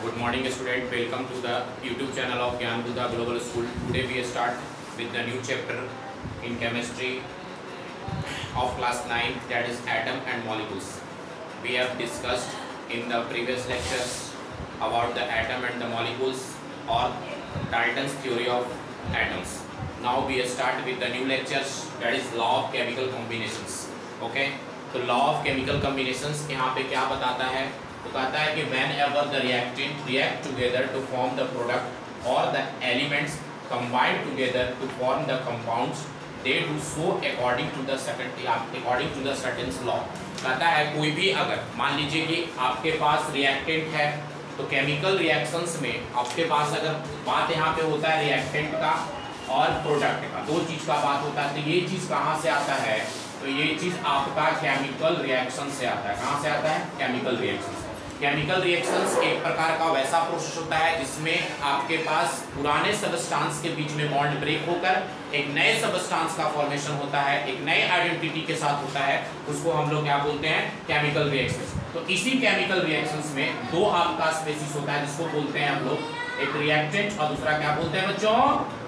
Good morning student, welcome to the YouTube channel of Gyan Buddha Global School. Today we start with the new chapter in chemistry of class 9, that is atom and molecules. We have discussed in the previous lectures about the atom and the molecules or Dalton's theory of atoms. Now we start with the new lectures, that is law of chemical combinations. Okay, तो law of chemical combinations यहाँ पे क्या बताता है? तो कहता है कि whenever the reactant react together to form the product or the elements combine together to form the compounds, they do so according to the certain law. कहता है कोई भी अगर मान लीजिए कि आपके पास रिएक्टेंट है तो केमिकल रिएक्शंस में आपके पास अगर बात यहाँ पे होता है रिएक्टेंट का और प्रोडक्ट का, दो चीज का बात होता है। तो ये चीज कहाँ से आता है? तो ये चीज आपका केमिकल रिएक्शन से आता है। कहाँ से आता है? केमिकल रिएक्शन से। केमिकल रिएक्शंस एक प्रकार का वैसा प्रोसेस होता है जिसमें आपके पास पुराने सबस्टांस के बीच में बॉन्ड ब्रेक होकर एक नए सबस्टांस का फॉर्मेशन होता है, एक नए आइडेंटिटी के साथ होता है। उसको हम लोग क्या बोलते हैं? Chemical reactions. तो इसी केमिकल रिएक्शंस में दो आपका स्पीशीज होता है जिसको बोलते हैं हम लोग, एक रिएक्टेंट और दूसरा क्या बोलते हैं बच्चों?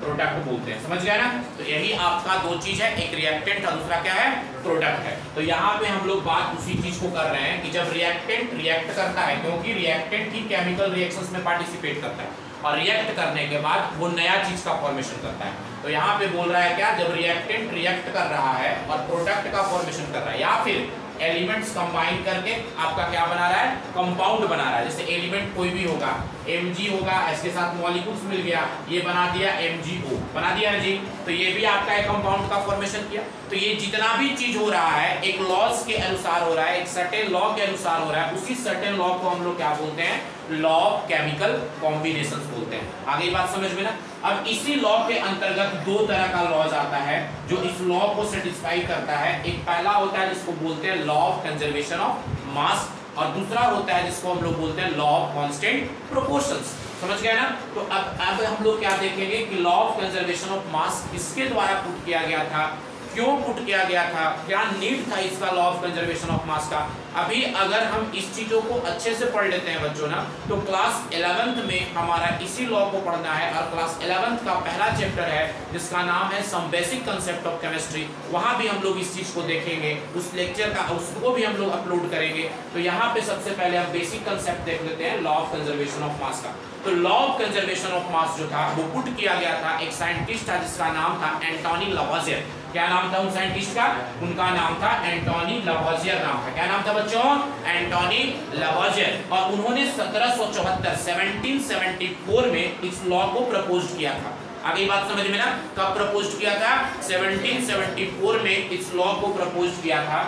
प्रोडक्ट बोलते हैं। समझ गए ना? तो यही आपका दो चीज है, एक रिएक्टेंट और दूसरा क्या है? प्रोडक्ट है। तो यहाँ पे हम लोग बात उसी चीज को कर रहे हैं कि जब रिएक्टेंट रिएक्ट करता है, क्योंकि रिएक्टेंट ही केमिकल रिएक्शंस में पार्टिसिपेट करता है और रिएक्ट करने के बाद वो नया चीज का फॉर्मेशन करता है। तो यहाँ पे बोल रहा है क्या? जब रिएक्टेंट रिएक्ट कर रहा है और प्रोडक्ट का फॉर्मेशन कर रहा है या फिर एलिमेंट्स कंबाइन करके आपका क्या बना रहा है? कंपाउंड बना रहा है। जैसे एलिमेंट कोई भी होगा, Mg होगा, इसके साथ मॉलिक्यूल्स मिल गया, ये बना दिया MgO, बना दिया ना जी। तो ये भी आपका एक कंपाउंड का फॉर्मेशन किया। तो ये जितना भी चीज हो रहा है एक लॉज के अनुसार हो रहा है, एक सर्टेन लॉ के अनुसार हो रहा है। उसी सर्टेन लॉ को हम लोग क्या बोलते हैं? लॉ ऑफ केमिकल कॉम्बिनेशंस बोलते हैं। आगे बात समझ में ना? अब इसी लॉ के अंतर्गत दो तरह का लॉज आता है जो इस लॉ को सेटिस्फाई करता है। एक पहला होता है जिसको बोलते हैं लॉ ऑफ कंजर्वेशन ऑफ मास और दूसरा होता है जिसको हम लोग बोलते हैं लॉ ऑफ कांस्टेंट प्रोपोर्शंस। समझ गए ना? तो अब हम लोग क्या देखेंगे कि लॉ ऑफ कंजर्वेशन ऑफ मास किसके द्वारा पुट किया गया था, क्यों पुट किया गया था, क्या नीड था इसका लॉ ऑफ कंजर्वेशन ऑफ मास का। अभी अगर हम इस चीजों को अच्छे से पढ़ लेते हैं बच्चों ना, तो क्लास 11th में हमारा इसी लॉ को पढ़ना है और क्लास 11th का पहला चैप्टर है जिसका नाम है some basic concept of chemistry. वहां भी हम लोग इस चीज को देखेंगे, उस लेक्चर का उसको भी हम लोग अपलोड करेंगे। तो यहाँ पे सबसे पहले हम बेसिक कांसेप्ट देख लेते हैं लॉ ऑफ कंजर्वेशन ऑफ मास का। तो लॉ ऑफ कंजर्वेशन ऑफ मास जो था वो पुट किया गया था, एक साइंटिस्ट था जिसका नाम था एंटोनी लावोइजियर। क्या नाम था उन साइंटिस्ट का? उनका नाम था एंटोनी लावोइजियर नाम था। क्या नाम था बच्चों? एंटोनी लावोइजियर। और उन्होंने 1774 में इस लॉ को प्रपोज किया था। आगे बात समझ में ना? कब प्रपोज किया था? 1774 में इस लॉ को प्रपोज किया था।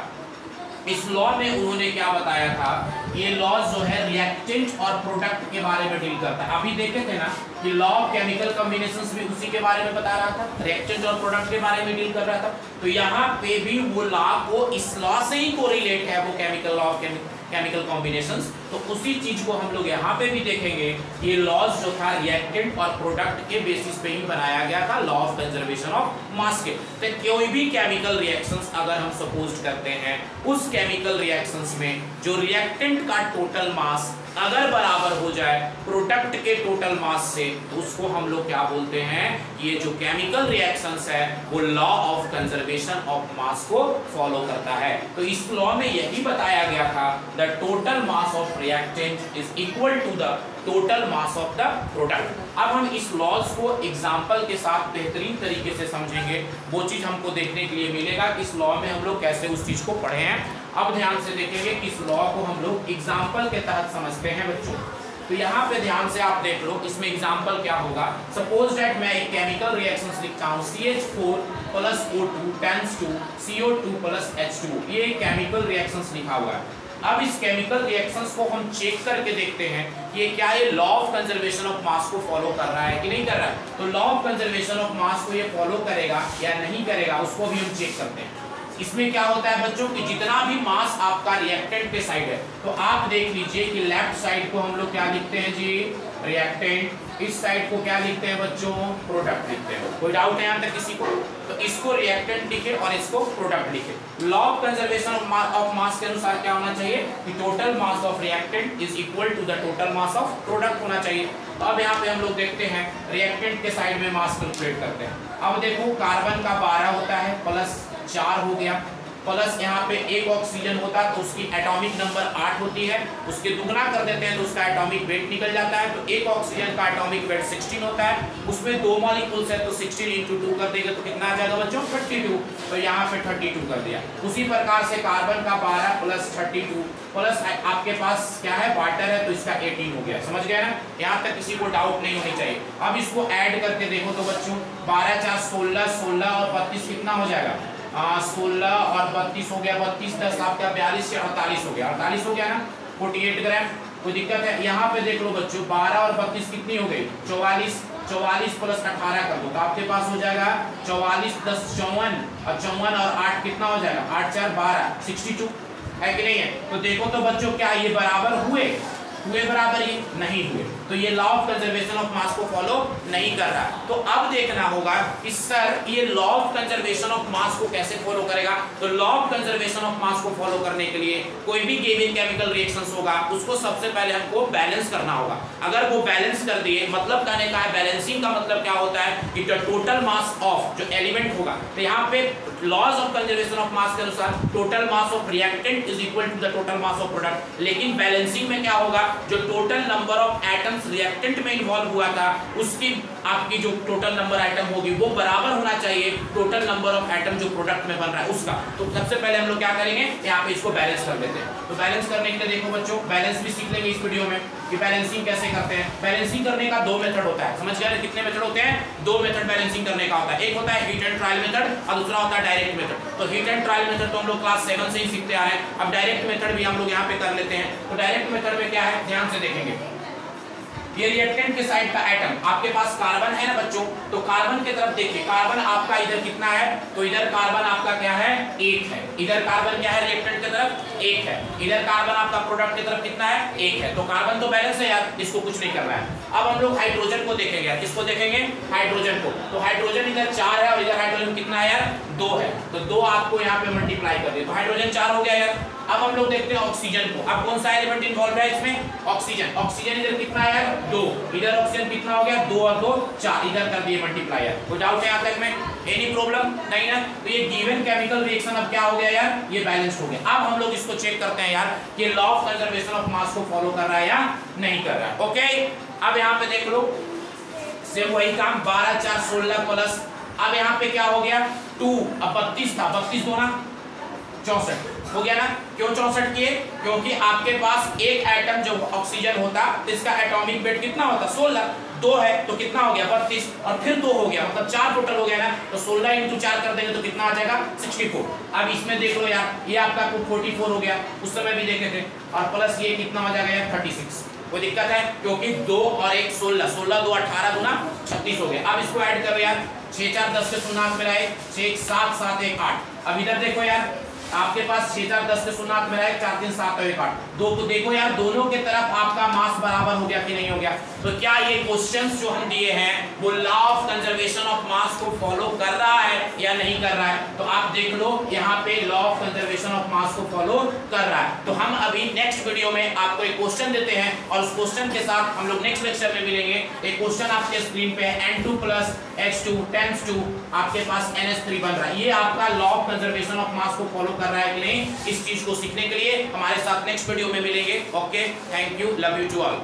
इस लॉ में उन्होंने क्या बताया था? ये लॉ जो है रिएक्टेंट और प्रोडक्ट के बारे में डील करता है। अभी देखे थे ना कि लॉ ऑफ केमिकल कॉम्बिनेशंस भी उसी के बारे में बता रहा था, रिएक्टेंट और प्रोडक्ट के बारे में डील कर रहा था। तो यहाँ पे भी वो लॉ को इस लॉ से ही कोरिलेट है, वो chemical law of chemical combinations. तो उसी चीज को हम लोग यहाँ पे भी देखेंगे। ये लॉज जो था रिएक्टेंट और प्रोडक्ट के बेसिस पे ही बनाया गया था, law of conservation of mass के। तो कोई भी केमिकल रिएक्शंस अगर हम सपोज करते हैं, उस केमिकल रिएक्शंस में जो रिएक्टेंट का टोटल मास अगर बराबर हो जाए प्रोडक्ट के टोटल मास से, तो उसको हम लोग क्या बोलते हैं? ये जो केमिकल रिएक्शंस है वो लॉ ऑफ कंजर्वेशन ऑफ मास को फॉलो करता है। तो इस लॉ में यही बताया गया था, the total mass of reactant is equal to the total mass of the product. अब हम इस लॉज को एग्जाम्पल के साथ बेहतरीन तरीके से समझेंगे। वो चीज हमको देखने के लिए मिलेगा कि इस लॉ में हम लोग कैसे उस चीज को पढ़े हैं। अब ध्यान से देखेंगे कि इस लॉ को हम लोग एग्जाम्पल के तहत समझते हैं बच्चों। तो यहाँ पे ध्यान से आप देख लो, इसमें एग्जाम्पल क्या होगा। सपोज दैट मैं एक केमिकल रिएक्शंस लिखता हूँ, CH4 + O2 tends to CO2 + H2। ये केमिकल रिएक्शंस लिखा हुआ है। अब इस केमिकल रिएक्शंस को हम चेक करके देखते हैं कि क्या ये लॉ ऑफ कंजर्वेशन ऑफ मास को फॉलो कर रहा है कि नहीं कर रहा है। तो लॉ ऑफ कंजर्वेशन ऑफ मास को ये फॉलो करेगा या नहीं करेगा, उसको भी हम चेक करते हैं। इसमें क्या होता है बच्चों कि जितना भी मास आपका रिएक्टेंट के साइड है, तो आप देख लीजिए कि लेफ्ट साइड को हम लोग क्या लिखते हैं जी, रिएक्टेंट, इस साइड को क्या लिखते हैं बच्चों, प्रोडक्ट लिखते हैं। कोई डाउट है यहाँ तक किसी को? तो इसको रिएक्टेंट लिखे और इसको प्रोडक्ट लिखे। Law of conservation of mass के अनुसार क्या होना चाहिए कि total mass of reactant is equal to the total mass of product होना चाहिए। तो अब यहाँ पे हम लोग देखते हैं रिएक्टेंट के साइड में मास कैलकुलेट करते हैं। अब देखो कार्बन का 12 होता है प्लस 4 हो गया, प्लस यहाँ पे एक ऑक्सीजन होता है तो उसकी एटॉमिक नंबर 8 होती है, उसके दुगना कर देते हैं तो उसका एटॉमिक वेट निकल जाता है। तो एक ऑक्सीजन का एटॉमिक वेट 16 होता है, उसमें 2 मॉलिक्यूल्स है तो 16 × 2 कर देंगे तो कितना आ जाएगा बच्चों, 32। तो यहाँ पे 32 कर दिया। उसी प्रकार से कार्बन का 12 प्लस 32 प्लस आपके पास क्या है, वाटर है तो इसका 18 हो गया। समझ गया ना? यहाँ तक किसी को डाउट नहीं होनी चाहिए। अब इसको ऐड करके देखो तो बच्चों 12 4 16, 16 और 32 कितना हो जाएगा, 16 और 32 हो गया, 32 10 आपका 42 से 48 हो गया, 48 हो गया ना, 48 ग्राम। कोई दिक्कत है? यहाँ पे देख लो बच्चों 12 और 32 कितनी हो गई, 44, 44 प्लस 18 कर दो तो आपके पास हो जाएगा 44 10 54 और 54 और 8 कितना हो जाएगा, 8 4 12 62 है कि नहीं है? तो देखो तो बच्चों क्या ये बराबर हुए बराबर, ये नहीं हुए, तो ये लॉ ऑफ कंजर्वेशन ऑफ मास को फॉलो नहीं कर रहा। तो अब देखना होगा कि सर ये लॉ ऑफ कंजर्वेशन ऑफ मास को कैसे फॉलो करेगा। तो लॉ ऑफ कंजर्वेशन ऑफ मास को फॉलो करने के लिए कोई भी गिवन केमिकल रिएक्शंस होगा उसको सबसे पहले हमको बैलेंस करना होगा। अगर वो बैलेंस कर दिए, मतलब कहने का है बैलेंसिंग का मतलब क्या होता है कि टोटल मास ऑफ जो एलिमेंट होगा, तो यहाँ पे laws of conservation of mass के अनुसार total mass of reactant is equal to the total mass of product. लेकिन बैलेंसिंग में क्या होगा, जो टोटल नंबर ऑफ एटम्स रिएक्टेंट में इन्वॉल्व हुआ था उसकी आपकी जो टोटल नंबर आइटम होगी वो बराबर होना चाहिए टोटल नंबर ऑफ एटम जो प्रोडक्ट में बन रहा है उसका। तो सबसे पहले हम लोग क्या करेंगे, यहाँ पे इसको बैलेंस कर देते हैं। तो बैलेंस करने के लिए देखो बच्चों, बैलेंस भी सीख लेंगे इस वीडियो में कि बैलेंसिंग कैसे करते हैं। बैलेंसिंग करने का 2 मेथड होता है, समझ गए? कितने मेथड होते हैं? 2 मेथड बैलेंसिंग करने का होता है। एक होता है हीट एंड ट्रायल मेथड और दूसरा होता है डायरेक्ट मेथड। तो हीट एंड ट्रायल मेथड तो हम लोग क्लास 7 से ही सीखते आ रहे हैं। अब डायरेक्ट मेथड भी हम लोग यहाँ पे कर लेते हैं। तो डायरेक्ट मेथड में क्या है, ध्यान से देखेंगे। ये रिएक्टेंट के साइड का एटम आपके पास कार्बन है ना बच्चों, तो कार्बन की तरफ देखिए, कार्बन आपका इधर कितना है, तो इधर कार्बन आपका क्या है, 1 है। इधर कार्बन क्या है रिएक्टेंट की तरफ, 1 है। इधर कार्बन आपका प्रोडक्ट की तरफ कितना है, 1 है। तो कार्बन तो बैलेंस है यार, इसको कुछ नहीं करना है। अब हम लोग हाइड्रोजन को देखेंगे यार, किसको देखेंगे, हाइड्रोजन को। तो हाइड्रोजन इधर 4 है और इधर हाइड्रोजन कितना है यार, 2 है। तो 2 आपको यहाँ पे मल्टीप्लाई कर दिया तो हाइड्रोजन 4 हो गया यार। अब हम लोग देखते हैं ऑक्सीजन को। अब कौन सा एलिमेंट इन्वॉल्व है इसमें, ऑक्सीजन। ऑक्सीजन इधर कितना है यार, 2। इधर ऑक्सीजन कितना हो गया, 2 और 2 4, इधर कर दिए मल्टीप्लाई। कोई डाउट है यहाँ तक में? एनी प्रॉब्लम नहीं ना? तो ये गिवन केमिकल रिएक्शन अब क्या हो गया यार, ये बैलेंस हो गया। अब हम लोग इसको चेक करते हैं यार कि लॉ ऑफ कंजर्वेशन ऑफ मास को फॉलो कर रहा है या नहीं कर रहा है। ओके, अब यहाँ पे देख लो सेम वही काम, 12 4 16 प्लस, अब यहाँ पे क्या हो गया 2, अब 32 था, 32 2 ना 64 हो गया ना। क्यों 64 किए, क्योंकि आपके पास एक एटम जो ऑक्सीजन होता तो इसका एटॉमिक वेट कितना होता, 16, 2 है तो कितना हो गया 32 और फिर 2 हो गया, मतलब 4 टोटल हो गया ना। तो 16 × 4 कर देंगे तो कितना आ जाएगा 64। अब इसमें देख लो यार, ये आपका 44 हो गया, उस समय भी देखे थे, और प्लस ये कितना हो जाएगा यार 36। कोई दिक्कत है, क्योंकि 2 और 1 16, 16 2 18 गुना 36 हो गया। अब इसको ऐड करो यार, 6 4 10 के शून्य में रहे, 6 7 7 1 8। अब इधर देखो यार, आपके पास 6 4 10 के शून्य में रहे, 4 3 7 1 8। दो को देखो यार, दोनों के तरफ आपका मास बराबर हो गया कि नहीं हो गया। तो क्या ये क्वेश्चंस जो हम दिए हैं वो लॉ ऑफ कंजर्वेशन ऑफ मास को फॉलो कर रहा है या नहीं कर रहा है? तो आप देख लो यहाँ पे लॉ ऑफ कंजर्वेशन ऑफ मास को फॉलो कर रहा है। तो हम अभी नेक्स्ट वीडियो में आपको एक क्वेश्चन देते हैं और उस क्वेश्चन के साथ हम लोग नेक्स्ट लेक्चर में मिलेंगे। एक क्वेश्चन आपके स्क्रीन पे N2 + H2 × 2 आपके पास NH3 बन रहा है। ये आपका लॉ ऑफ कंजर्वेशन ऑफ मास को फॉलो कर रहा है कि नहीं, इस चीज को सीखने के लिए हमारे साथ नेक्स्ट वीडियो में मिलेंगे। Okay, thank you, love you to all.